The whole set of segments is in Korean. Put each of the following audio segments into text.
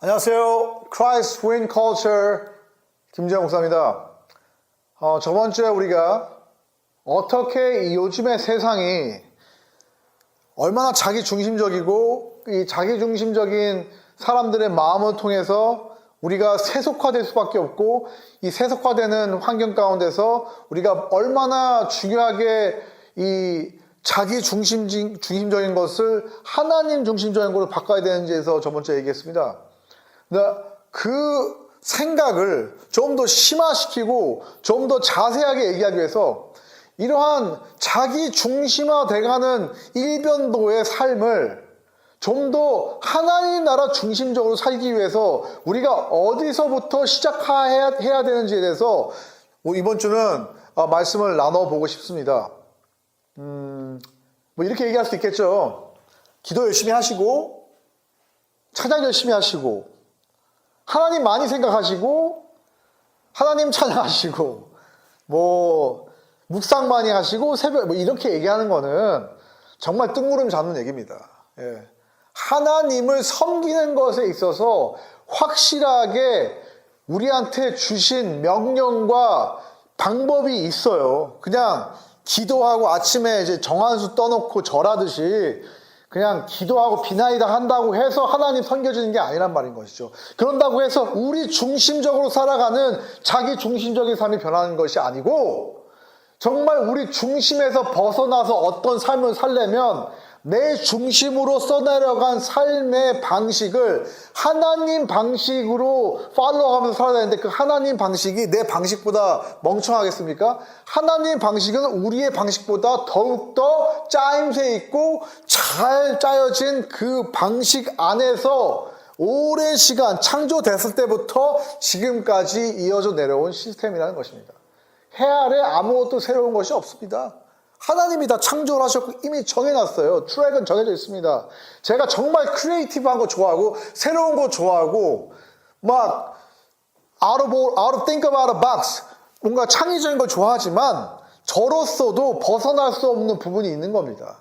안녕하세요. Christ Win Culture 김재영 목사입니다. 저번 주에 우리가 어떻게 이 요즘의 세상이 얼마나 자기중심적이고 이 자기중심적인 사람들의 마음을 통해서 우리가 세속화될 수밖에 없고 이 세속화되는 환경 가운데서 우리가 얼마나 중요하게 이 자기중심적인 것을 하나님 중심적인 걸로 바꿔야 되는지에서 저번 주에 얘기했습니다. 그 생각을 좀 더 심화시키고 좀 더 자세하게 얘기하기 위해서 이러한 자기 중심화돼가는 일변도의 삶을 좀 더 하나님 나라 중심적으로 살기 위해서 우리가 어디서부터 시작해야 되는지에 대해서 이번 주는 말씀을 나눠보고 싶습니다. 이렇게 얘기할 수 있겠죠. 기도 열심히 하시고 찬양 열심히 하시고 하나님 많이 생각하시고 하나님 찬양하시고 묵상 많이 하시고 새벽 이렇게 얘기하는 거는 정말 뜬구름 잡는 얘기입니다. 예. 하나님을 섬기는 것에 있어서 확실하게 우리한테 주신 명령과 방법이 있어요. 그냥 기도하고 아침에 이제 정한수 떠놓고 절하듯이 그냥 기도하고 비나이다 한다고 해서 하나님 섬겨지는 게 아니란 말인 것이죠. 그런다고 해서 우리 중심적으로 살아가는 자기 중심적인 삶이 변하는 것이 아니고 정말 우리 중심에서 벗어나서 어떤 삶을 살려면 내 중심으로 써내려간 삶의 방식을 하나님 방식으로 팔로우하면서 살아야 되는데 그 하나님 방식이 내 방식보다 멍청하겠습니까? 하나님 방식은 우리의 방식보다 더욱더 짜임새 있고 잘 짜여진 그 방식 안에서 오랜 시간 창조됐을 때부터 지금까지 이어져 내려온 시스템이라는 것입니다. 해 아래 아무것도 새로운 것이 없습니다. 하나님이 다 창조를 하셨고 이미 정해놨어요. 트랙은 정해져 있습니다. 제가 정말 크리에이티브한 거 좋아하고 새로운 거 좋아하고 막 out of think about a box 뭔가 창의적인 걸 좋아하지만 저로서도 벗어날 수 없는 부분이 있는 겁니다.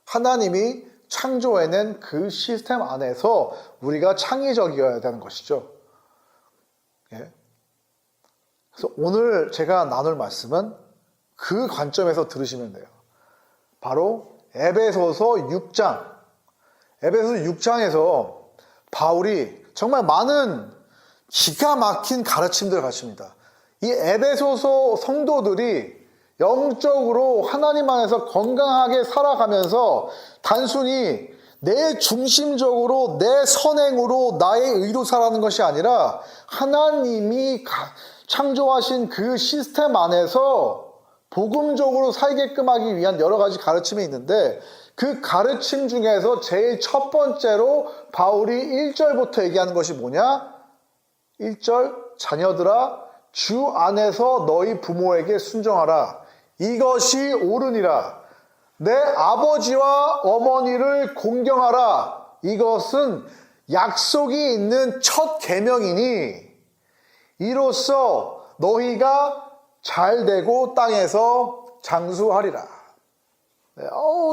하나님이 창조해낸 그 시스템 안에서 우리가 창의적이어야 되는 것이죠. 예. 그래서 오늘 제가 나눌 말씀은 그 관점에서 들으시면 돼요. 바로 에베소서 6장. 에베소서 6장에서 바울이 정말 많은 기가 막힌 가르침들을 가르칩니다. 이 에베소서 성도들이 영적으로 하나님 안에서 건강하게 살아가면서 단순히 내 중심적으로 내 선행으로 나의 의로 살아가는 것이 아니라 하나님이 창조하신 그 시스템 안에서 복음적으로 살게끔 하기 위한 여러 가지 가르침이 있는데 그 가르침 중에서 제일 첫 번째로 바울이 1절부터 얘기하는 것이 뭐냐? 1절 자녀들아 주 안에서 너희 부모에게 순종하라. 이것이 옳으니라. 내 아버지와 어머니를 공경하라. 이것은 약속이 있는 첫 계명이니 이로써 너희가 잘되고 땅에서 장수하리라. 네,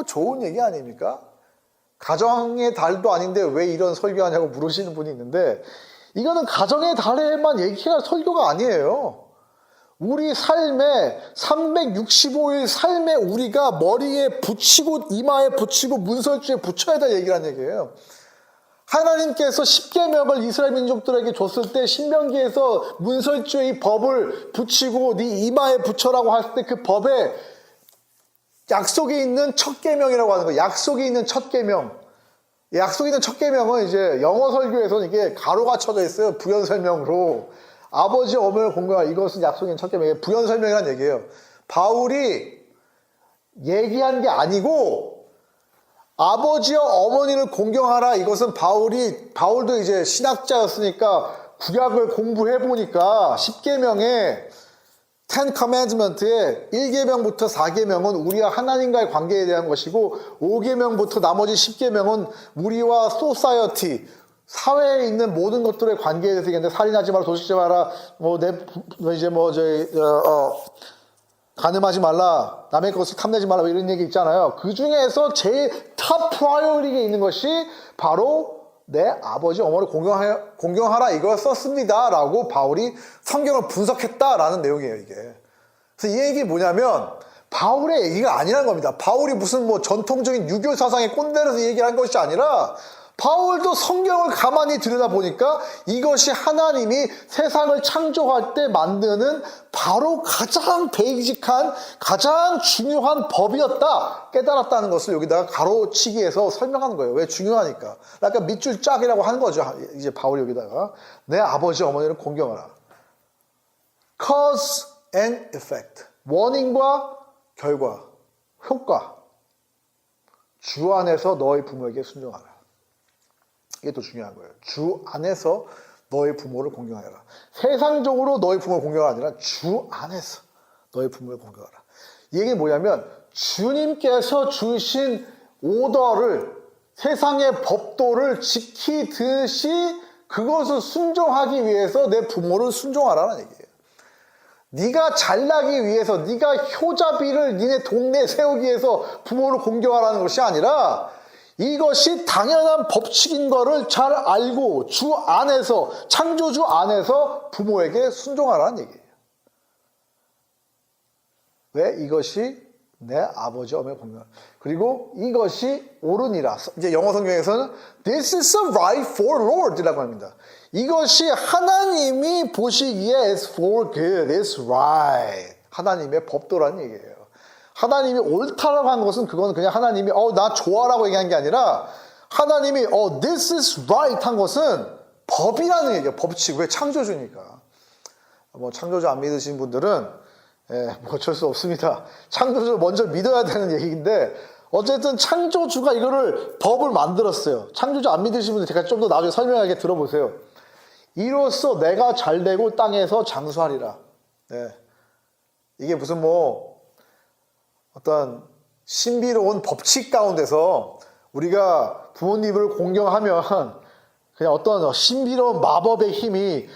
좋은 얘기 아닙니까? 가정의 달도 아닌데 왜 이런 설교하냐고 물으시는 분이 있는데 이거는 가정의 달에만 얘기할 설교가 아니에요. 우리 삶에 365일 삶에 우리가 머리에 붙이고 이마에 붙이고 문설주에 붙여야 될 얘기란 얘기예요. 하나님께서 십계명을 이스라엘 민족들에게 줬을 때 신명기에서 문설주에 이 법을 붙이고 네 이마에 붙여라고 했을 때 그 법에 약속이 있는 첫 계명이라고 하는 거예요. 약속이 있는 첫 계명. 약속이 있는 첫 계명은 이제 영어 설교에서는 이게 가로가 쳐져 있어요. 부연 설명으로. 아버지 어머니를 공경하라. 이것은 약속이 있는 첫 계명이에요. 부연 설명이라는 얘기예요. 바울이 얘기한 게 아니고 아버지와 어머니를 공경하라. 이것은 바울도 이제 신학자였으니까 구약을 공부해보니까 10계명에 10 commandment에 1계명부터 4계명은 우리와 하나님과의 관계에 대한 것이고 5계명부터 나머지 10계명은 우리와 society, 사회에 있는 모든 것들의 관계에 대해서 얘기하는데 살인하지 마라, 도둑질하지 마라, 간음하지 말라, 남의 것을 탐내지 말라 이런 얘기 있잖아요. 그 중에서 제일 탑 프라이어리티에 있는 것이 바로 내 아버지 어머니를 공경하라 이걸 썼습니다 라고 바울이 성경을 분석했다라는 내용이에요 이게. 그래서 이 얘기 뭐냐면 바울의 얘기가 아니라는 겁니다. 바울이 무슨 뭐 전통적인 유교 사상의 꼰대라서 얘기를 한 것이 아니라 바울도 성경을 가만히 들여다보니까 이것이 하나님이 세상을 창조할 때 만드는 바로 가장 베이직한 가장 중요한 법이었다 깨달았다는 것을 여기다가 가로치기해서 설명하는 거예요. 왜 중요하니까. 약간 밑줄 짝이라고 하는 거죠. 이제 바울이 여기다가 내 아버지 어머니를 공경하라. Cause and effect. 원인과 결과, 효과. 주 안에서 너희 부모에게 순종하라. 이게 더 중요한 거예요. 주 안에서 너희 부모를 공경하라. 세상적으로 너희 부모를 공경하라 아니라 주 안에서 너희 부모를 공경하라. 이 얘기는 뭐냐면 주님께서 주신 오더를 세상의 법도를 지키듯이 그것을 순종하기 위해서 내 부모를 순종하라는 얘기예요. 네가 잘나기 위해서 네가 효자비를 니네 동네에 세우기 위해서 부모를 공경하라는 것이 아니라 이것이 당연한 법칙인 거를 잘 알고 주 안에서 창조주 안에서 부모에게 순종하라는 얘기예요. 왜? 이것이 내 아버지 어머니를 공경하라. 그리고 이것이 옳으니라. 이제 영어 성경에서는 This is right for Lord이라고 합니다. 이것이 하나님이 보시기에 is for good, is right. 하나님의 법도라는 얘기예요. 하나님이 옳다라고 한 것은 그거는 그냥 하나님이 나 좋아라고 얘기한 게 아니라 하나님이 this is right 한 것은 법이라는 얘기예요. 법칙. 왜? 창조주니까. 뭐 창조주 안 믿으신 분들은 뭐 어쩔 수 없습니다. 창조주 먼저 믿어야 되는 얘기인데 어쨌든 창조주가 이거를 법을 만들었어요. 창조주 안 믿으신 분들 제가 좀 더 나중에 설명하게 들어보세요. 이로써 내가 잘되고 땅에서 장수하리라. 네. 이게 무슨 뭐 어떤 신비로운 법칙 가운데서 우리가 부모님을 공경하면 그냥 어떤 신비로운 마법의 힘이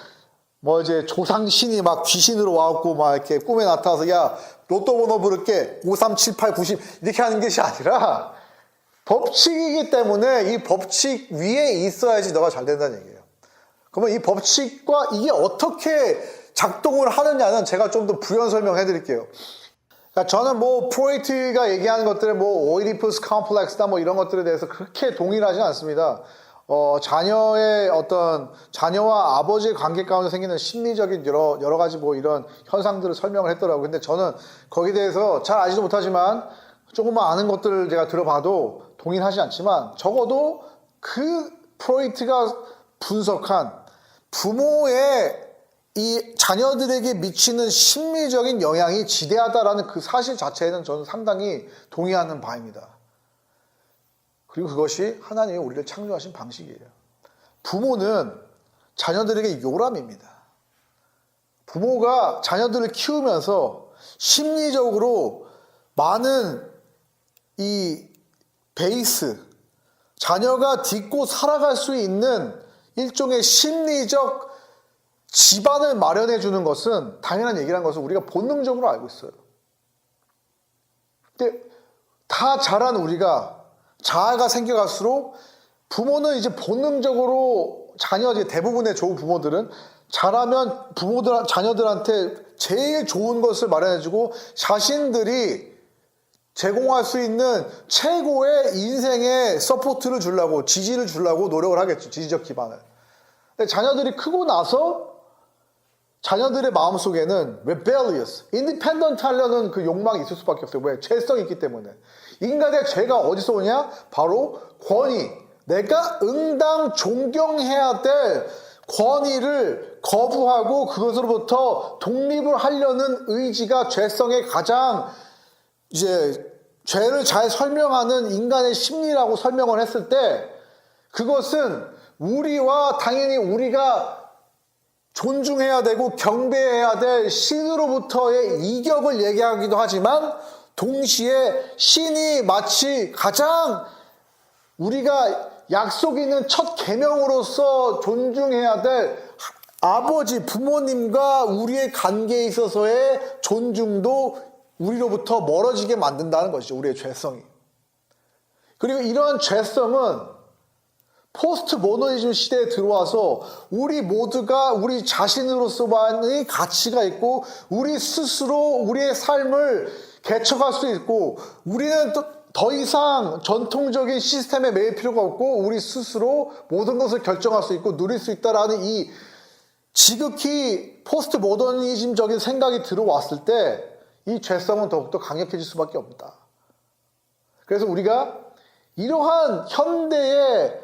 뭐 이제 조상신이 막 귀신으로 와갖고 막 이렇게 꿈에 나타나서 야 로또 번호 부를게 5, 3, 7, 8, 90 이렇게 하는 것이 아니라 법칙이기 때문에 이 법칙 위에 있어야지 너가 잘 된다는 얘기예요. 그러면 이 법칙과 이게 어떻게 작동을 하느냐는 제가 좀 더 부연 설명해 드릴게요. 그러니까 저는 뭐 프로이트가 얘기하는 것들에 뭐 오이디푸스 컴플렉스다 뭐 이런 것들에 대해서 그렇게 동의하지 않습니다. 자녀의 어떤 자녀와 아버지의 관계 가운데 생기는 심리적인 여러 가지 뭐 이런 현상들을 설명을 했더라고요. 근데 저는 거기에 대해서 잘 알지도 못하지만 조금만 아는 것들을 제가 들어봐도 동의는 하지 않지만 적어도 그 프로이트가 분석한 부모의 이 자녀들에게 미치는 심리적인 영향이 지대하다라는 그 사실 자체에는 저는 상당히 동의하는 바입니다. 그리고 그것이 하나님이 우리를 창조하신 방식이에요. 부모는 자녀들에게 요람입니다. 부모가 자녀들을 키우면서 심리적으로 많은 이 베이스, 자녀가 딛고 살아갈 수 있는 일종의 심리적 집안을 마련해 주는 것은 당연한 얘기라는 것을 우리가 본능적으로 알고 있어요. 근데 다 자란 우리가 자아가 생겨갈수록 부모는 이제 본능적으로 대부분의 좋은 부모들은 자라면 자녀들한테 제일 좋은 것을 마련해주고 자신들이 제공할 수 있는 최고의 인생의 서포트를 주려고 지지를 주려고 노력을 하겠죠. 지지적 기반을. 근데 자녀들이 크고 나서 자녀들의 마음속에는 rebellious, independent 하려는 그 욕망이 있을 수밖에 없어요. 왜? 죄성이 있기 때문에. 인간의 죄가 어디서 오냐? 바로 권위. 내가 응당 존경해야 될 권위를 거부하고 그것으로부터 독립을 하려는 의지가 죄성의 가장 이제 죄를 잘 설명하는 인간의 심리라고 설명을 했을 때 그것은 우리와 당연히 우리가 존중해야 되고 경배해야 될 신으로부터의 이격을 얘기하기도 하지만 동시에 신이 마치 가장 우리가 약속 있는 첫 계명으로서 존중해야 될 아버지, 부모님과 우리의 관계에 있어서의 존중도 우리로부터 멀어지게 만든다는 것이죠. 우리의 죄성이. 그리고 이러한 죄성은 포스트 모더니즘 시대에 들어와서 우리 모두가 우리 자신으로서만의 가치가 있고 우리 스스로 우리의 삶을 개척할 수 있고 우리는 더 이상 전통적인 시스템에 매일 필요가 없고 우리 스스로 모든 것을 결정할 수 있고 누릴 수 있다라는 이 지극히 포스트 모더니즘적인 생각이 들어왔을 때 이 죄성은 더욱더 강력해질 수밖에 없다. 그래서 우리가 이러한 현대의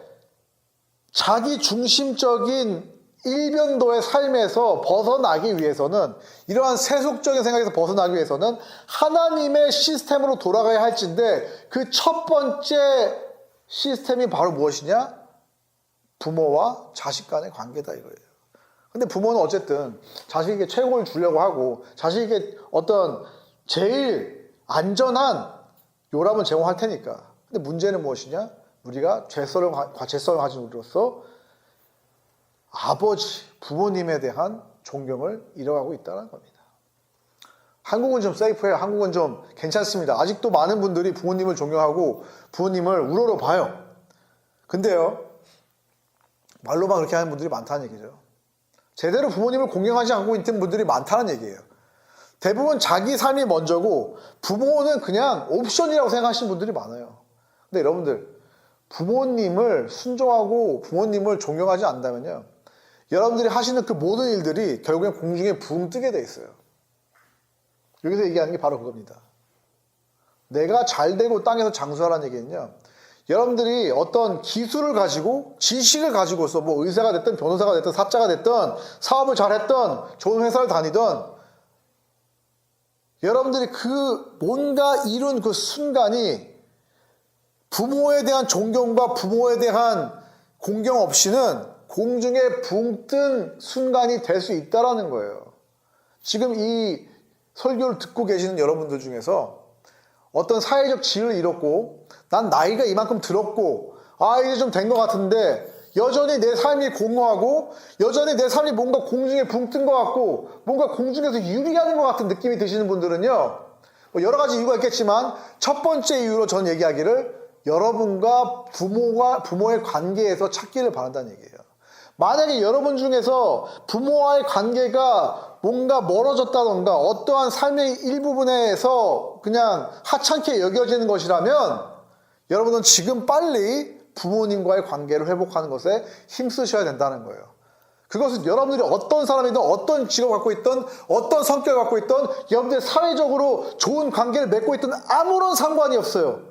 자기 중심적인 일변도의 삶에서 벗어나기 위해서는 이러한 세속적인 생각에서 벗어나기 위해서는 하나님의 시스템으로 돌아가야 할진데 그 첫 번째 시스템이 바로 무엇이냐? 부모와 자식 간의 관계다 이거예요. 근데 부모는 어쨌든 자식에게 최고를 주려고 하고 자식에게 어떤 제일 안전한 요람을 제공할 테니까. 근데 문제는 무엇이냐? 우리가 죄성을 가진 우리로서 아버지, 부모님에 대한 존경을 잃어가고 있다는 겁니다. 한국은 좀 세이프해요. 한국은 좀 괜찮습니다. 아직도 많은 분들이 부모님을 존경하고 부모님을 우러러 봐요. 근데요, 말로만 그렇게 하는 분들이 많다는 얘기죠. 제대로 부모님을 공경하지 않고 있는 분들이 많다는 얘기예요. 대부분 자기 삶이 먼저고 부모는 그냥 옵션이라고 생각하시는 분들이 많아요. 근데 여러분들, 부모님을 순종하고 부모님을 존경하지 않는다면요, 여러분들이 하시는 그 모든 일들이 결국엔 공중에 붕 뜨게 돼 있어요. 여기서 얘기하는 게 바로 그겁니다. 내가 잘 되고 땅에서 장수하라는 얘기는요, 여러분들이 어떤 기술을 가지고 지식을 가지고서 뭐 의사가 됐든 변호사가 됐든 사자가 됐든 사업을 잘했든 좋은 회사를 다니든 여러분들이 그 뭔가 이룬 그 순간이 부모에 대한 존경과 부모에 대한 공경 없이는 공중에 붕 뜬 순간이 될 수 있다는 거예요. 지금 이 설교를 듣고 계시는 여러분들 중에서 어떤 사회적 지위를 잃었고 난 나이가 이만큼 들었고 이제 좀 된 것 같은데 여전히 내 삶이 공허하고 여전히 내 삶이 뭔가 공중에 붕 뜬 것 같고 뭔가 공중에서 유리하는 것 같은 느낌이 드시는 분들은요, 뭐 여러 가지 이유가 있겠지만 첫 번째 이유로 전 얘기하기를 여러분과 부모의 관계에서 찾기를 바란다는 얘기예요. 만약에 여러분 중에서 부모와의 관계가 뭔가 멀어졌다던가 어떠한 삶의 일부분에서 그냥 하찮게 여겨지는 것이라면 여러분은 지금 빨리 부모님과의 관계를 회복하는 것에 힘쓰셔야 된다는 거예요. 그것은 여러분들이 어떤 사람이든 어떤 직업을 갖고 있든 어떤 성격을 갖고 있든 여러분들이 사회적으로 좋은 관계를 맺고 있든 아무런 상관이 없어요.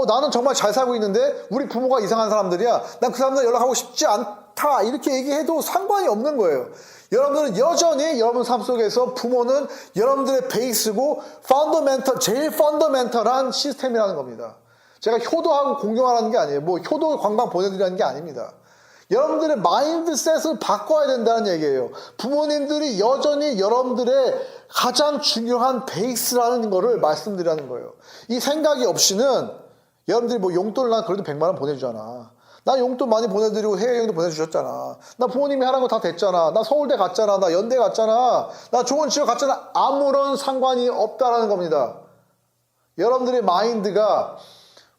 나는 정말 잘 살고 있는데 우리 부모가 이상한 사람들이야. 난 그 사람들 연락하고 싶지 않다. 이렇게 얘기해도 상관이 없는 거예요. 여러분들은 여전히 여러분 삶 속에서 부모는 여러분들의 베이스고 제일 펀더멘털한 시스템이라는 겁니다. 제가 효도하고 공경하라는 게 아니에요. 뭐 효도 관광 보내드리라는 게 아닙니다. 여러분들의 마인드셋을 바꿔야 된다는 얘기예요. 부모님들이 여전히 여러분들의 가장 중요한 베이스라는 거를 말씀드리라는 거예요. 이 생각이 없이는 여러분들이 뭐 용돈을 난 그래도 100만 원 보내주잖아. 나 용돈 많이 보내드리고 해외여행도 보내주셨잖아. 나 부모님이 하라는 거 다 됐잖아. 나 서울대 갔잖아. 나 연대 갔잖아. 나 좋은 지역 갔잖아. 아무런 상관이 없다라는 겁니다. 여러분들의 마인드가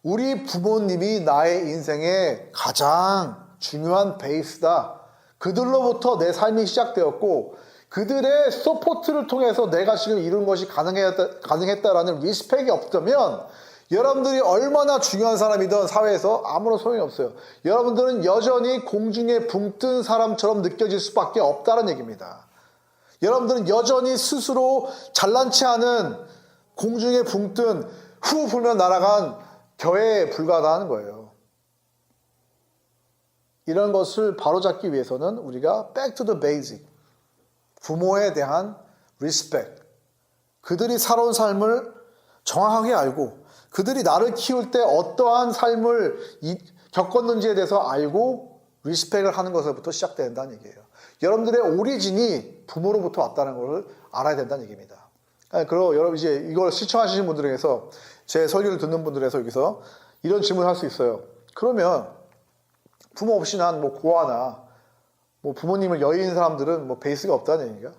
우리 부모님이 나의 인생의 가장 중요한 베이스다. 그들로부터 내 삶이 시작되었고 그들의 서포트를 통해서 내가 지금 이룬 것이 가능했다라는 리스펙이 없다면 여러분들이 얼마나 중요한 사람이든 사회에서 아무런 소용이 없어요. 여러분들은 여전히 공중에 붕 뜬 사람처럼 느껴질 수밖에 없다는 얘기입니다. 여러분들은 여전히 스스로 잘난 체 하는 공중에 붕 뜬 후 불면 날아간 겨에 불과하다는 거예요. 이런 것을 바로잡기 위해서는 우리가 back to the basic, 부모에 대한 리스펙, 그들이 살아온 삶을 정확하게 알고 그들이 나를 키울 때 어떠한 삶을 겪었는지에 대해서 알고 리스펙을 하는 것부터 시작된다는 얘기예요. 여러분들의 오리진이 부모로부터 왔다는 것을 알아야 된다는 얘기입니다. 그리고 여러분 이제 이걸 실천하시는 분들에게서 제 설교를 듣는 분들에서 여기서 이런 질문을 할 수 있어요. 그러면 부모 없이 난 뭐 고아나 뭐 부모님을 여의는 사람들은 뭐 베이스가 없다는 얘기가?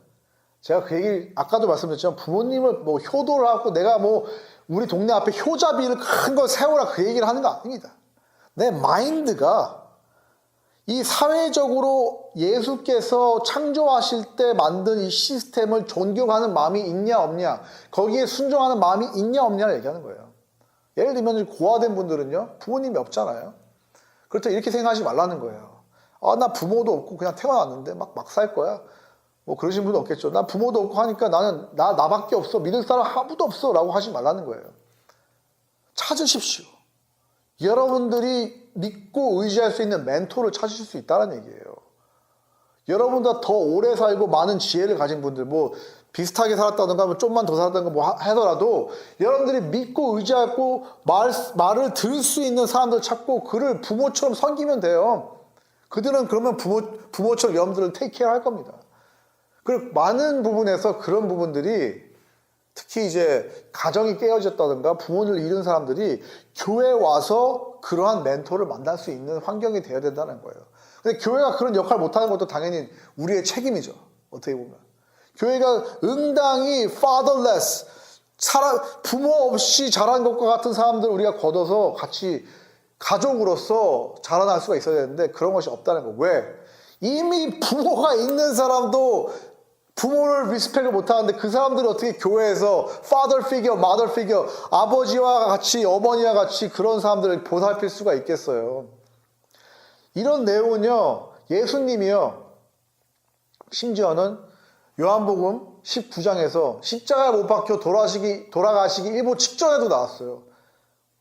제가 그 얘기 아까도 말씀드렸지만 부모님을 뭐 효도를 하고 내가 뭐 우리 동네 앞에 효자비를 큰 걸 세우라 그 얘기를 하는 거 아닙니다. 내 마인드가 이 사회적으로 예수께서 창조하실 때 만든 이 시스템을 존경하는 마음이 있냐 없냐, 거기에 순종하는 마음이 있냐 없냐를 얘기하는 거예요. 예를 들면 고아된 분들은요, 부모님이 없잖아요. 그렇다고 이렇게 생각하지 말라는 거예요. 아, 나 부모도 없고 그냥 태어났는데 막 살 거야. 뭐 그러신 분은 없겠죠. 나 부모도 없고 하니까 나밖에 없어. 믿을 사람 아무도 없어. 라고 하지 말라는 거예요. 찾으십시오. 여러분들이 믿고 의지할 수 있는 멘토를 찾으실 수 있다는 얘기예요. 여러분보다 더 오래 살고 많은 지혜를 가진 분들, 뭐 비슷하게 살았다든가 좀만 더 살았다든가 뭐 하더라도 여러분들이 믿고 의지하고 말을 들을 수 있는 사람들 찾고 그를 부모처럼 섬기면 돼요. 그들은 그러면 부모처럼 여러분들을 테이크케어 할 겁니다. 그리고 많은 부분에서 그런 부분들이 특히 이제 가정이 깨어졌다든가 부모를 잃은 사람들이 교회에 와서 그러한 멘토를 만날 수 있는 환경이 되어야 된다는 거예요. 근데 교회가 그런 역할을 못하는 것도 당연히 우리의 책임이죠. 어떻게 보면. 교회가 응당히 fatherless, 부모 없이 자란 것과 같은 사람들 우리가 걷어서 같이 가족으로서 자라날 수가 있어야 되는데 그런 것이 없다는 거. 왜? 이미 부모가 있는 사람도 부모를 리스펙을 못하는데 그 사람들이 어떻게 교회에서 father figure, mother figure, 아버지와 같이 어머니와 같이 그런 사람들을 보살필 수가 있겠어요. 이런 내용은요, 예수님이요, 심지어는 요한복음 19장에서 십자가에 못 박혀 돌아가시기 일보 직전에도 나왔어요.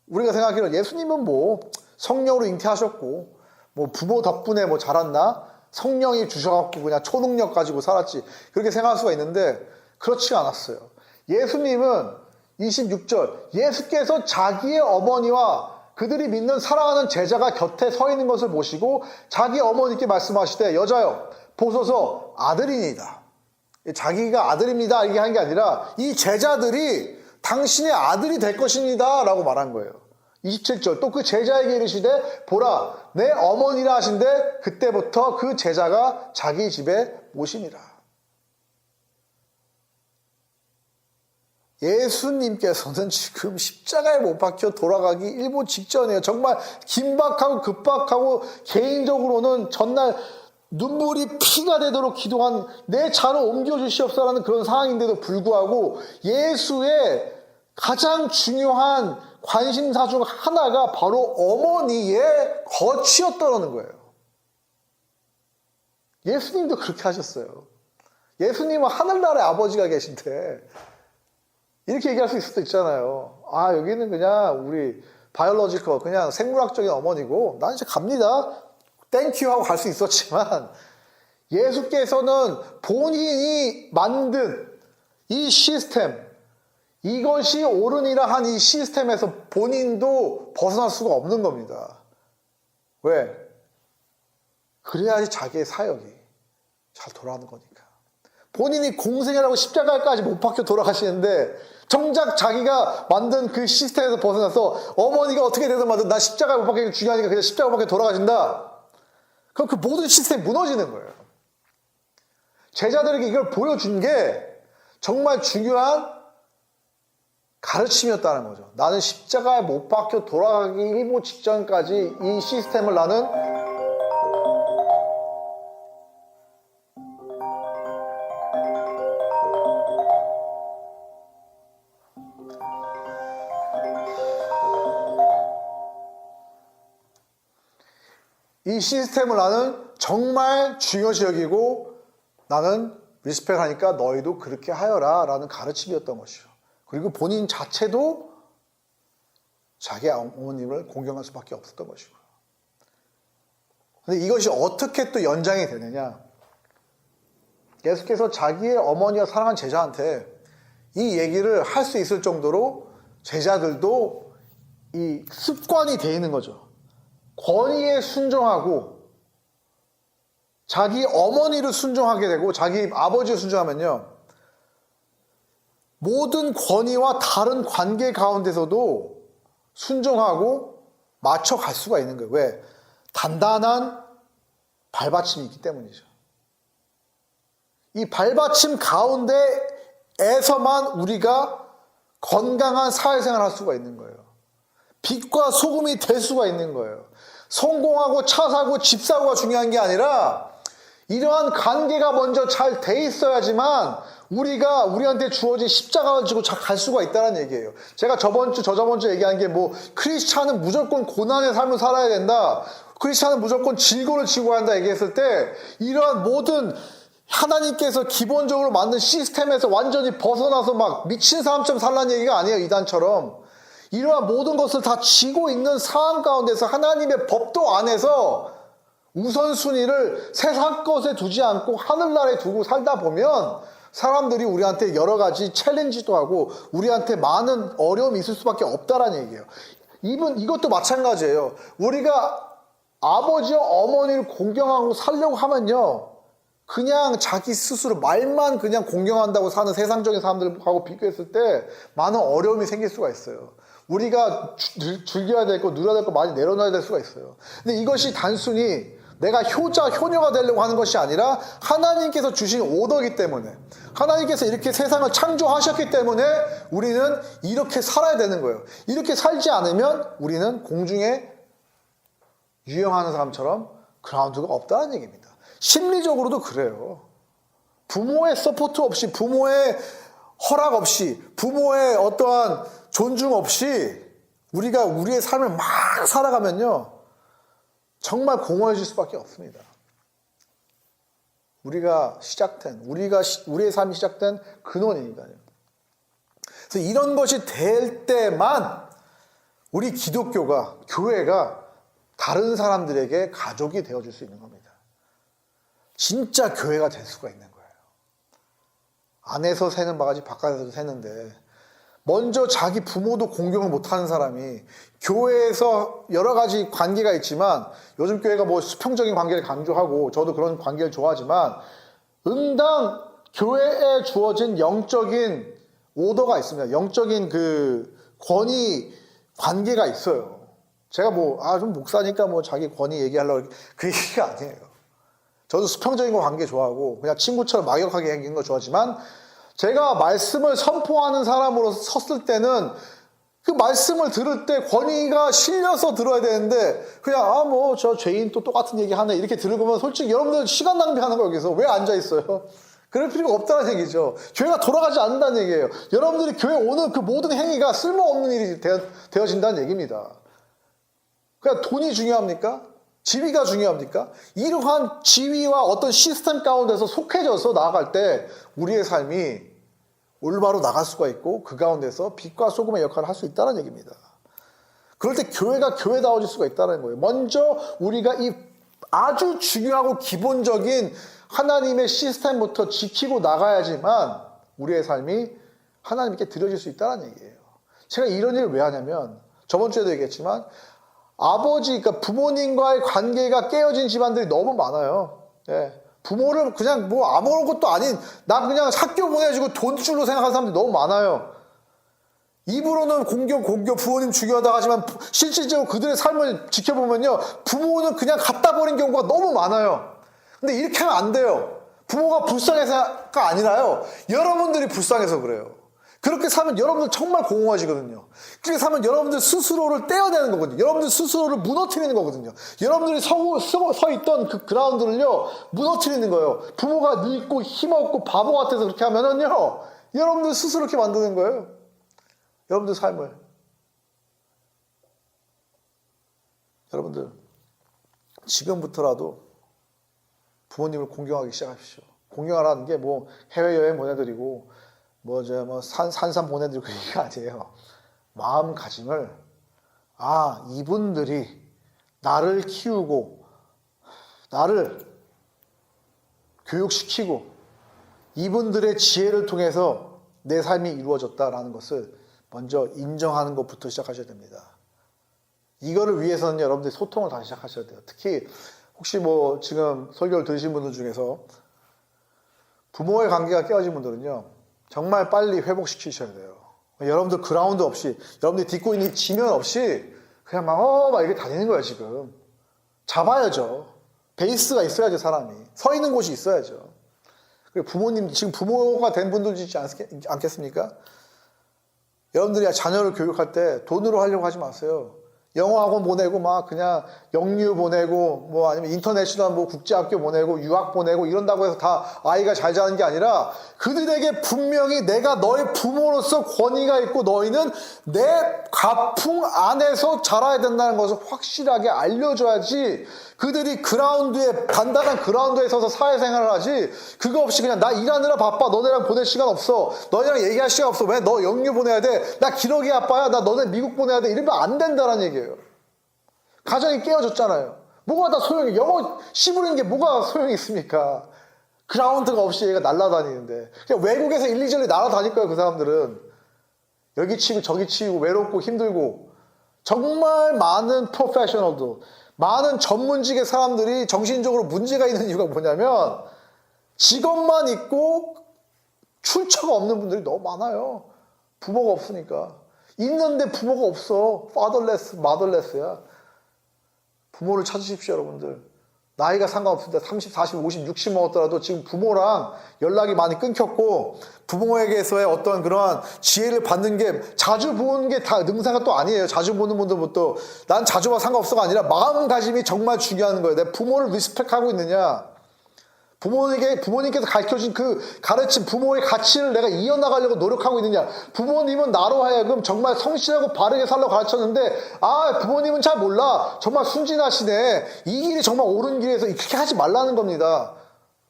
우리가 생각하기로 예수님은 뭐 성령으로 잉태하셨고 뭐 부모 덕분에 뭐 자랐나? 성령이 주셔갖고 그냥 초능력 가지고 살았지. 그렇게 생각할 수가 있는데 그렇지가 않았어요. 예수님은 26절, 예수께서 자기의 어머니와 그들이 믿는 사랑하는 제자가 곁에 서 있는 것을 보시고 자기 어머니께 말씀하시되 여자여 보소서 아들이니이다. 자기가 아들입니다 이렇게 한 게 아니라 이 제자들이 당신의 아들이 될 것입니다 라고 말한 거예요. 27절, 또 그 제자에게 이르시되 보라 내 어머니라 하신데 그때부터 그 제자가 자기 집에 모시니라. 예수님께서는 지금 십자가에 못 박혀 돌아가기 일보 직전이에요. 정말 긴박하고 급박하고 개인적으로는 전날 눈물이 피가 되도록 기도한 내 잔을 옮겨주시옵소서라는 그런 상황인데도 불구하고 예수의 가장 중요한 관심사 중 하나가 바로 어머니의 거취였다는 거예요. 예수님도 그렇게 하셨어요. 예수님은 하늘나라에 아버지가 계신데 이렇게 얘기할 수 있을 수도 있잖아요. 아, 여기는 그냥 우리 바이올로지컬 그냥 생물학적인 어머니고 난 이제 갑니다. 땡큐 하고 갈 수 있었지만 예수께서는 본인이 만든 이 시스템, 이것이 옳으니라 한 이 시스템에서 본인도 벗어날 수가 없는 겁니다. 왜? 그래야지 자기의 사역이 잘 돌아가는 거니까. 본인이 공생애라고 십자가까지 못 박혀 돌아가시는데 정작 자기가 만든 그 시스템에서 벗어나서 어머니가 어떻게 되든 말든 나 십자가에 못 박히는 게 중요하니까 그냥 십자가에 못 박혀 돌아가신다. 그럼 그 모든 시스템이 무너지는 거예요. 제자들에게 이걸 보여준 게 정말 중요한 가르침이었다는 거죠. 나는 십자가에 못 박혀 돌아가기 일보 직전까지 이 시스템을 나는 이 시스템을 나는 정말 중요시 여기고 나는 리스펙하니까 너희도 그렇게 하여라 라는 가르침이었던 것이죠. 그리고 본인 자체도 자기 어머님을 공경할 수밖에 없었던 것이고요. 근데 이것이 어떻게 또 연장이 되느냐. 예수께서 자기의 어머니와 사랑하는 제자한테 이 얘기를 할 수 있을 정도로 제자들도 이 습관이 돼 있는 거죠. 권위에 순종하고 자기 어머니를 순종하게 되고 자기 아버지를 순종하면요. 모든 권위와 다른 관계 가운데서도 순종하고 맞춰갈 수가 있는 거예요. 왜? 단단한 발받침이 있기 때문이죠. 이 발받침 가운데에서만 우리가 건강한 사회생활을 할 수가 있는 거예요. 빛과 소금이 될 수가 있는 거예요. 성공하고 차 사고 집 사고가 중요한 게 아니라 이러한 관계가 먼저 잘 돼 있어야지만 우리가 우리한테 주어진 십자가를 지고 갈 수가 있다는 얘기예요. 제가 저저번 주 얘기한 게 뭐 크리스찬은 무조건 고난의 삶을 살아야 된다. 크리스찬은 무조건 질고를 지고 한다 얘기했을 때 이러한 모든 하나님께서 기본적으로 만든 시스템에서 완전히 벗어나서 막 미친 사람처럼 살라는 얘기가 아니에요. 이단처럼. 이러한 모든 것을 다 지고 있는 상황 가운데서 하나님의 법도 안에서 우선순위를 세상 것에 두지 않고 하늘나라에 두고 살다 보면 사람들이 우리한테 여러 가지 챌린지도 하고 우리한테 많은 어려움이 있을 수밖에 없다라는 얘기예요. 이것도 마찬가지예요. 우리가 아버지와 어머니를 공경하고 살려고 하면요. 그냥 자기 스스로 말만 그냥 공경한다고 사는 세상적인 사람들하고 비교했을 때 많은 어려움이 생길 수가 있어요. 우리가 즐겨야 될 거, 누려야 될 거 많이 내려놔야 될 수가 있어요. 근데 이것이 단순히 내가 효녀가 되려고 하는 것이 아니라 하나님께서 주신 오더이기 때문에 하나님께서 이렇게 세상을 창조하셨기 때문에 우리는 이렇게 살아야 되는 거예요. 이렇게 살지 않으면 우리는 공중에 유영하는 사람처럼 그라운드가 없다는 얘기입니다. 심리적으로도 그래요. 부모의 서포트 없이, 부모의 허락 없이, 부모의 어떠한 존중 없이 우리가 우리의 삶을 막 살아가면요. 정말 공허해질 수밖에 없습니다. 우리의 삶이 시작된 근원이니까요. 그래서 이런 것이 될 때만 우리 기독교가, 교회가 다른 사람들에게 가족이 되어줄 수 있는 겁니다. 진짜 교회가 될 수가 있는 거예요. 안에서 새는 바가지 바깥에서도 새는데 먼저 자기 부모도 공경을 못하는 사람이 교회에서 여러 가지 관계가 있지만 요즘 교회가 뭐 수평적인 관계를 강조하고 저도 그런 관계를 좋아하지만 응당 교회에 주어진 영적인 오더가 있습니다. 영적인 그 권위 관계가 있어요. 제가 좀 목사니까 자기 권위 얘기하려고 그 얘기가 아니에요. 저도 수평적인 거 관계 좋아하고 그냥 친구처럼 막역하게 생긴 거 좋아하지만 제가 말씀을 선포하는 사람으로 섰을 때는 그 말씀을 들을 때 권위가 실려서 들어야 되는데 그냥 저 죄인 또 똑같은 얘기 하네 이렇게 들으면 솔직히 여러분들 시간 낭비하는 거예요. 여기서 왜 앉아있어요? 그럴 필요가 없다는 얘기죠. 교회가 돌아가지 않는다는 얘기예요. 여러분들이 교회 오는 그 모든 행위가 쓸모없는 일이 되어진다는 얘기입니다. 그냥 돈이 중요합니까? 지위가 중요합니까? 이러한 지위와 어떤 시스템 가운데서 속해져서 나아갈 때 우리의 삶이 올바로 나갈 수가 있고 그 가운데서 빛과 소금의 역할을 할 수 있다는 얘기입니다. 그럴 때 교회가 교회다워질 수가 있다는 거예요. 먼저 우리가 이 아주 중요하고 기본적인 하나님의 시스템부터 지키고 나가야지만 우리의 삶이 하나님께 드려질 수 있다는 얘기예요. 제가 이런 일을 왜 하냐면 저번 주에도 얘기했지만 그러니까 부모님과의 관계가 깨어진 집안들이 너무 많아요. 예. 부모를 그냥 아무것도 아닌 나 그냥 학교 보내주고 돈 줄로 생각하는 사람들이 너무 많아요. 입으로는 공교 부모님 중요하다 하지만 실질적으로 그들의 삶을 지켜보면요. 부모는 그냥 갖다 버린 경우가 너무 많아요. 근데 이렇게 하면 안 돼요. 부모가 불쌍해서가 아니라요. 여러분들이 불쌍해서 그래요. 그렇게 살면 여러분들 정말 공허해지거든요. 그렇게 살면 여러분들 스스로를 떼어내는 거거든요. 여러분들 스스로를 무너뜨리는 거거든요. 여러분들이 서 있던 그 그라운드를요, 무너뜨리는 거예요. 부모가 늙고 힘없고 바보 같아서 그렇게 하면은요, 여러분들 스스로 이렇게 만드는 거예요. 여러분들 삶을. 여러분들, 지금부터라도 부모님을 공경하기 시작하십시오. 공경하라는 게 해외여행 보내드리고, 산삼 보내드리고 이게 아니에요. 마음가짐을, 이분들이 나를 키우고, 나를 교육시키고, 이분들의 지혜를 통해서 내 삶이 이루어졌다라는 것을 먼저 인정하는 것부터 시작하셔야 됩니다. 이거를 위해서는 여러분들이 소통을 다시 시작하셔야 돼요. 특히, 혹시 지금 설교를 들으신 분들 중에서 부모의 관계가 깨어진 분들은요, 정말 빨리 회복시키셔야 돼요. 여러분들 그라운드 없이, 여러분들이 딛고 있는 지면 없이 그냥 막 이렇게 다니는 거예요, 지금. 잡아야죠. 베이스가 있어야죠, 사람이. 서 있는 곳이 있어야죠. 그리고 부모님, 지금 부모가 된 분들도 있지 않겠습니까? 여러분들이 자녀를 교육할 때 돈으로 하려고 하지 마세요. 영어학원 보내고 막 그냥 영유 보내고 뭐 아니면 인터내셔널 뭐 국제학교 보내고 유학 보내고 이런다고 해서 다 아이가 잘 자라는 게 아니라 그들에게 분명히 내가 너의 부모로서 권위가 있고 너희는 내 가풍 안에서 자라야 된다는 것을 확실하게 알려줘야지 그들이 그라운드에 단단한 그라운드에 서서 사회생활을 하지 그거 없이 그냥 나 일하느라 바빠 너네랑 보낼 시간 없어 너네랑 얘기할 시간 없어 왜 너 영유 보내야 돼 나 기러기 아빠야 나 너네 미국 보내야 돼 이러면 안 된다는 얘기예요. 가정이 깨어졌잖아요. 뭐가 다 소용이 영어 씹으는 게 뭐가 소용이 있습니까? 그라운드가 없이 얘가 날아다니는데 그냥 외국에서 일리절리 날아다닐 거예요. 그 사람들은 여기 치고 저기 치고 외롭고 힘들고 정말 많은 프로페셔널도 많은 전문직의 사람들이 정신적으로 문제가 있는 이유가 뭐냐면 직업만 있고 출처가 없는 분들이 너무 많아요. 부모가 없으니까. 있는데 부모가 없어. fatherless, motherless야. 부모를 찾으십시오, 여러분들. 나이가 상관없습니다. 30, 40, 50, 60 먹었더라도 지금 부모랑 연락이 많이 끊겼고 부모에게서의 어떤 그런 지혜를 받는 게 자주 보는 게 다 능사가 또 아니에요. 자주 보는 분들부터 난 자주 봐 상관없어가 아니라 마음가짐이 정말 중요한 거예요. 내 부모를 리스펙하고 있느냐. 부모님께서 가르쳐준 그 가르침, 부모의 가치를 내가 이어나가려고 노력하고 있느냐. 부모님은 나로 하여금 정말 성실하고 바르게 살라고 가르쳤는데, 부모님은 잘 몰라. 정말 순진하시네. 이 길이 정말 옳은 길에서 그렇게 하지 말라는 겁니다.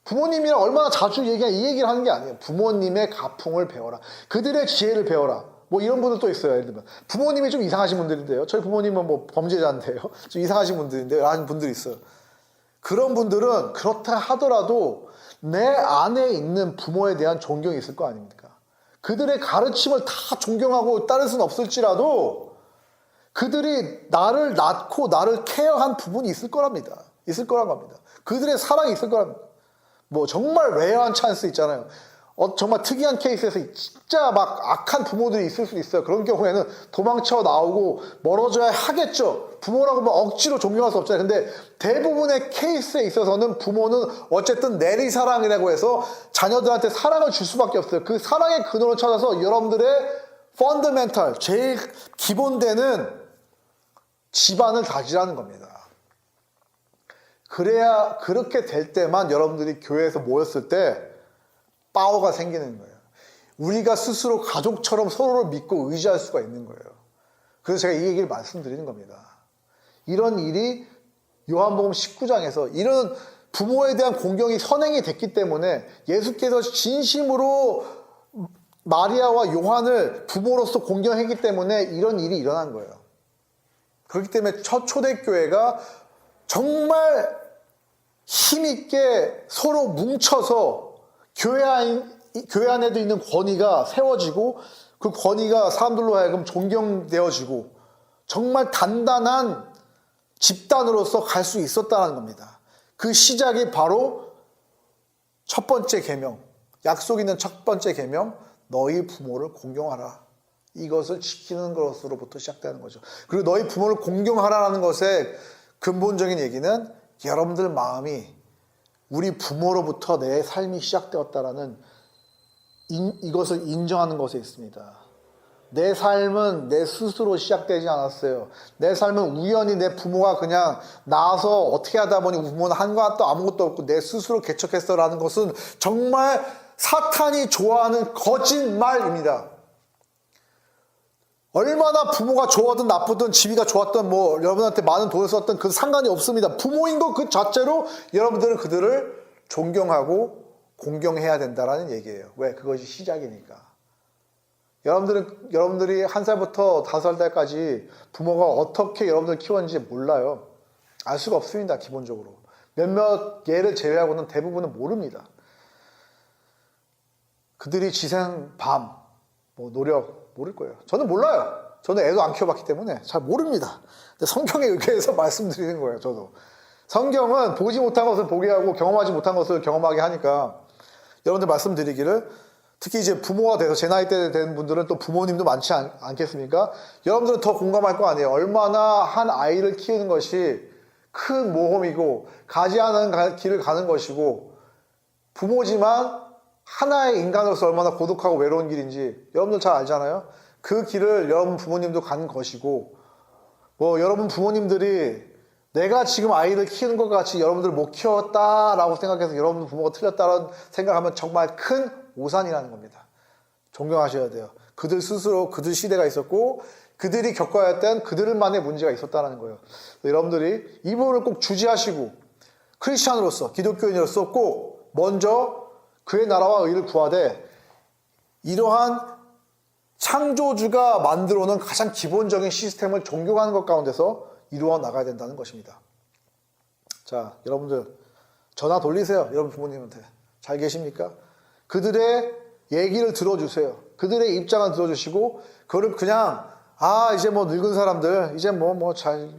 부모님이랑 얼마나 자주 얘기하냐, 이 얘기를 하는 게 아니에요. 부모님의 가풍을 배워라. 그들의 지혜를 배워라. 뭐 이런 분들도 있어요. 예를 들면. 부모님이 좀 이상하신 분들인데요. 저희 부모님은 뭐 범죄자인데요. 좀 이상하신 분들인데요. 라는 분들이 있어요. 그런 분들은 그렇다 하더라도 내 안에 있는 부모에 대한 존경이 있을 거 아닙니까? 그들의 가르침을 다 존경하고 따를 수는 없을지라도 그들이 나를 낳고 나를 케어한 부분이 있을 거랍니다. 있을 거란 겁니다. 그들의 사랑이 있을 거랍니다. 뭐 정말 레어한 찬스 있잖아요. 정말 특이한 케이스에서 진짜 막 악한 부모들이 있을 수 있어요. 그런 경우에는 도망쳐 나오고 멀어져야 하겠죠. 부모라고 뭐 억지로 존경할 수 없잖아요. 근데 대부분의 케이스에 있어서는 부모는 어쨌든 내리사랑이라고 해서 자녀들한테 사랑을 줄 수밖에 없어요. 그 사랑의 근원을 찾아서 여러분들의 펀더멘탈, 제일 기본되는 집안을 다지라는 겁니다. 그래야 그렇게 될 때만 여러분들이 교회에서 모였을 때 파워가 생기는 거예요. 우리가 스스로 가족처럼 서로를 믿고 의지할 수가 있는 거예요. 그래서 제가 이 얘기를 말씀드리는 겁니다. 이런 일이 요한복음 19장에서 이런 부모에 대한 공경이 선행이 됐기 때문에 예수께서 진심으로 마리아와 요한을 부모로서 공경했기 때문에 이런 일이 일어난 거예요. 그렇기 때문에 첫 초대교회가 정말 힘있게 서로 뭉쳐서 교회 안에도 있는 권위가 세워지고 그 권위가 사람들로 하여금 존경되어지고 정말 단단한 집단으로서 갈 수 있었다는 겁니다. 그 시작이 바로 첫 번째 계명, 약속 있는 첫 번째 계명, 너희 부모를 공경하라. 이것을 지키는 것으로부터 시작되는 거죠. 그리고 너희 부모를 공경하라는 것의 근본적인 얘기는 여러분들 마음이 우리 부모로부터 내 삶이 시작되었다라는 이것을 인정하는 것에 있습니다. 내 삶은 내 스스로 시작되지 않았어요. 내 삶은 우연히 내 부모가 그냥 나와서 어떻게 하다 보니 부모는 한 것도 아무것도 없고 내 스스로 개척했어라는 것은 정말 사탄이 좋아하는 거짓말입니다. 얼마나 부모가 좋아든 나쁘든 지위가 좋았든 뭐 여러분한테 많은 돈을 썼든 그 상관이 없습니다. 부모인 것 그 자체로 여러분들은 그들을 존경하고 공경해야 된다라는 얘기예요. 왜? 그것이 시작이니까. 여러분들이 1살부터 5살까지 부모가 어떻게 여러분들을 키웠는지 몰라요. 알 수가 없습니다. 기본적으로. 몇몇 예를 제외하고는 대부분은 모릅니다. 그들이 지생 밤, 노력 모를 거예요. 저는 몰라요. 저는 애도 안 키워봤기 때문에 잘 모릅니다. 근데 성경에 의해서 말씀드리는 거예요. 저도. 성경은 보지 못한 것을 보게 하고 경험하지 못한 것을 경험하게 하니까 여러분들 말씀드리기를 특히 이제 부모가 돼서 제 나이 때 된 분들은 또 부모님도 많지 않겠습니까? 여러분들은 더 공감할 거 아니에요. 얼마나 한 아이를 키우는 것이 큰 모험이고 가지 않은 길을 가는 것이고 부모지만 하나의 인간으로서 얼마나 고독하고 외로운 길인지 여러분들 잘 알잖아요. 그 길을 여러분 부모님도 간 것이고 뭐 여러분 부모님들이 내가 지금 아이를 키우는 것 같이 여러분들 못 키웠다라고 생각해서 여러분 부모가 틀렸다는 생각하면 정말 큰 오산이라는 겁니다. 존경하셔야 돼요. 그들 스스로 그들 시대가 있었고 그들이 겪어야 했던 그들만의 문제가 있었다는 거예요. 여러분들이 이 부분을 꼭 주지하시고 크리스찬으로서 기독교인으로서 꼭 먼저 그의 나라와 의를 구하되 이러한 창조주가 만들어 놓은 가장 기본적인 시스템을 존경하는 것 가운데서 이루어 나가야 된다는 것입니다. 자, 여러분들 전화 돌리세요. 여러분 부모님한테. 잘 계십니까? 그들의 얘기를 들어주세요. 그들의 입장을 들어주시고 그걸 그냥 이제 뭐 늙은 사람들, 이제 뭐 잘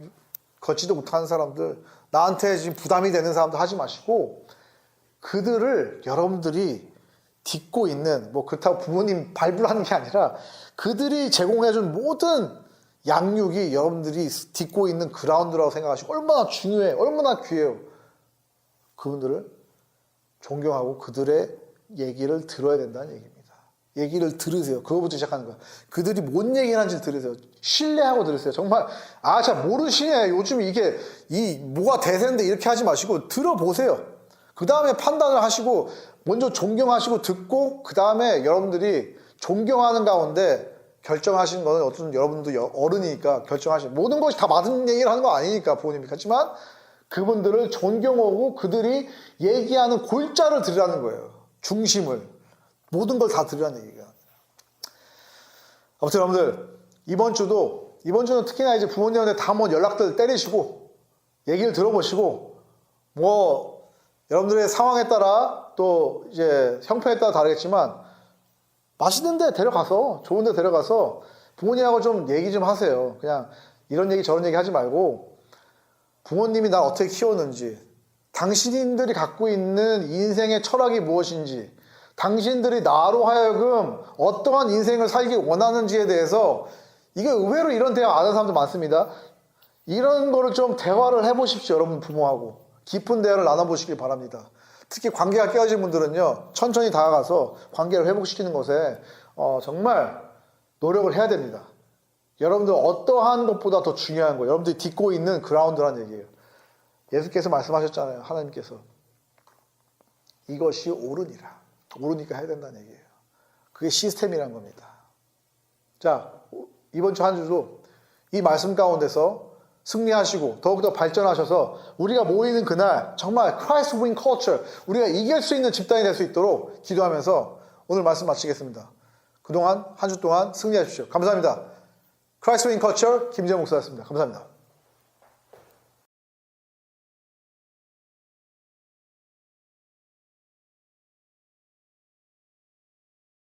걷지도 못하는 사람들, 나한테 지금 부담이 되는 사람들 하지 마시고 그들을 여러분들이 딛고 있는, 뭐 그렇다고 부모님 발부하는 게 아니라 그들이 제공해준 모든 양육이 여러분들이 딛고 있는 그라운드라고 생각하시고 얼마나 중요해, 얼마나 귀해요. 그분들을 존경하고 그들의 얘기를 들어야 된다는 얘기입니다. 얘기를 들으세요. 그거부터 시작하는 거야. 그들이 뭔 얘기를 하는지 들으세요. 신뢰하고 들으세요. 정말 잘 모르시네. 요즘 이게 뭐가 대세인데 이렇게 하지 마시고 들어보세요. 그 다음에 판단을 하시고 먼저 존경하시고 듣고 그 다음에 여러분들이 존경하는 가운데 결정하시는 거는 어떤 여러분도 어른이니까 결정하시는 모든 것이 다 맞은 얘기를 하는 거 아니니까 부모님이 하지만 그분들을 존경하고 그들이 얘기하는 골자를 들으라는 거예요. 중심을. 모든 걸 다 들으라는 얘기가. 아무튼 여러분들 이번 주는 특히나 이제 부모님한테 다 한번 연락들 때리시고 얘기를 들어보시고 뭐 여러분들의 상황에 따라 또 이제 형편에 따라 다르겠지만 맛있는 데 데려가서 좋은 데 데려가서 부모님하고 좀 얘기 좀 하세요. 그냥 이런 얘기 저런 얘기 하지 말고 부모님이 날 어떻게 키웠는지 당신들이 갖고 있는 인생의 철학이 무엇인지 당신들이 나로 하여금 어떠한 인생을 살기 원하는지에 대해서 이게 의외로 이런 대화 안 하는 사람도 많습니다. 이런 거를 좀 대화를 해보십시오. 여러분 부모하고 깊은 대화를 나눠보시길 바랍니다. 특히 관계가 깨어진 분들은요 천천히 다가가서 관계를 회복시키는 것에 정말 노력을 해야 됩니다. 여러분들 어떠한 것보다 더 중요한 거 여러분들이 딛고 있는 그라운드라는 얘기예요. 예수께서 말씀하셨잖아요. 하나님께서 이것이 옳으니라. 옳으니까 해야 된다는 얘기예요. 그게 시스템이란 겁니다. 자, 이번 주 한 주도 이 말씀 가운데서 승리하시고 더욱더 발전하셔서 우리가 모이는 그날 정말 Christ Win Culture 우리가 이길 수 있는 집단이 될 수 있도록 기도하면서 오늘 말씀 마치겠습니다. 그동안 한 주 동안 승리하십시오. 감사합니다. Christ Win Culture 김재영 목사였습니다. 감사합니다.